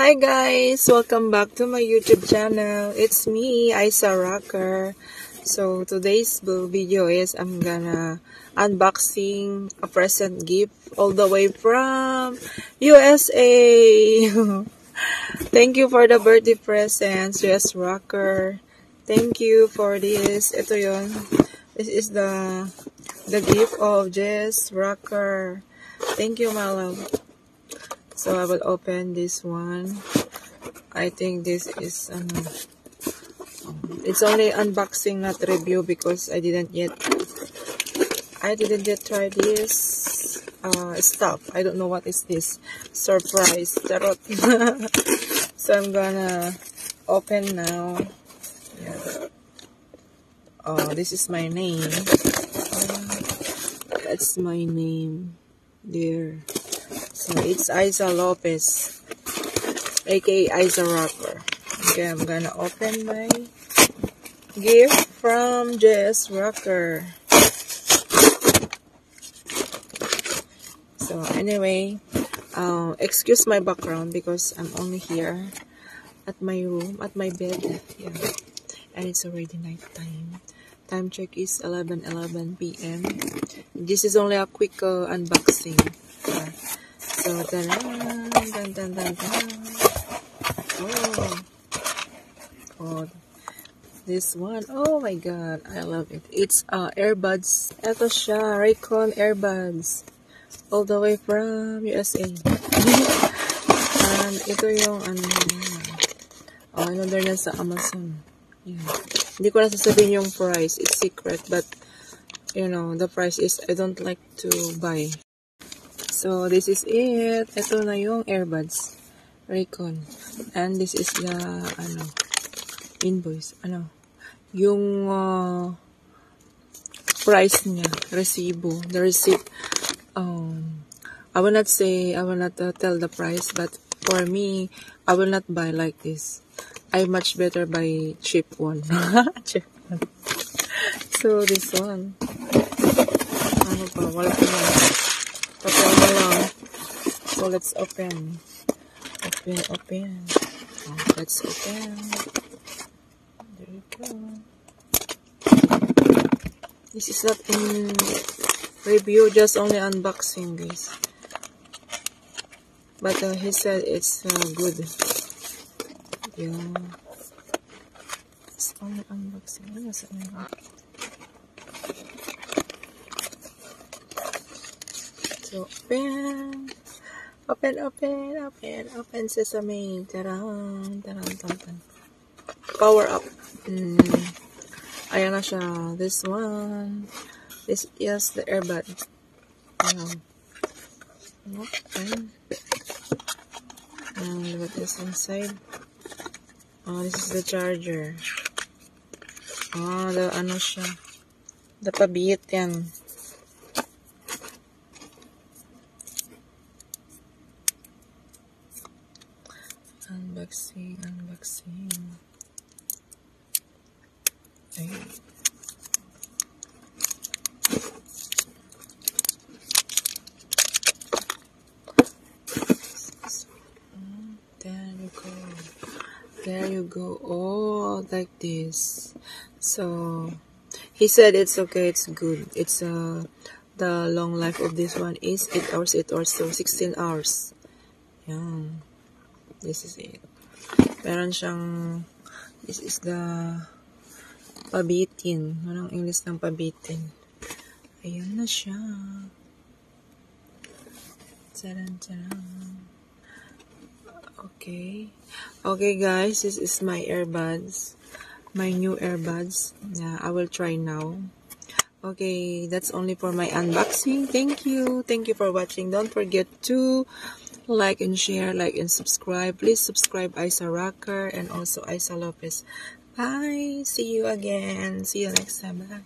Hi guys! Welcome back to my YouTube channel. It's me, Isa Rocker. So today's video is I'm gonna unboxing a present gift all the way from USA. Thank you for the birthday presents, US Rocker. Thank you for this. Ito yun. This is the gift of Jess Rocker. Thank you, my love. So I will open this one. I think this is it's only unboxing, not review, because I didn't yet try this stuff. I don't know what is this. Surprise tarot. So I'm gonna open now. Yeah. Oh, this is my name. That's my name there. So it's Isa Lopez, aka Isa Rocker. Okay, I'm gonna open my gift from Jess Rocker. So anyway, excuse my background because I'm only here at my room, at my bed. Yeah, and it's already night time. Time check is 11:11 p.m. This is only a quick unboxing. Yeah. So, dun, dun, dun, dun. Oh, this one. Oh my god, I love it. It's earbuds. Ito siya, Raycon earbuds. All the way from USA. And ito yung in-order na sa Amazon. Yeah. Hindi ko na sasabihin yung price. It's secret, but you know, the price is I don't like to buy. So, this is it. Ito na yung earbuds. Raycon. And this is the, invoice. Yung price niya. Resibo. The receipt. I will not tell the price, but for me, I will not buy like this. I much better buy cheap one. Cheap one. So, this one. Wala pa yan. Papel na lang. So, let's open. Open. Oh, let's open. There you go. This is not in review, just only unboxing, guys. But he said it's good. Yeah. It's only unboxing. So, open sesame. Taran. Power up. Ayan na siya. This one. This is the earbud. Open. And what is inside? Oh, this is the charger. Oh, siya. The pabit yan. Unboxing. Ay. There you go. Oh, like this. So, he said it's okay, it's good. It's the long life of this one is 8 hours, so 16 hours. Yeah. This is it. Meron siyang, this is the pabitin. Anong English ng pabitin? Ayan na siya. Charan. Okay guys, this is my earbuds. My new earbuds. Yeah, I will try now. Okay, that's only for my unboxing. Thank you for watching. Don't forget to like and share, like and subscribe. Please subscribe Isa Rocker and also Isa Lopez. Bye. See you again. See you next time. Bye.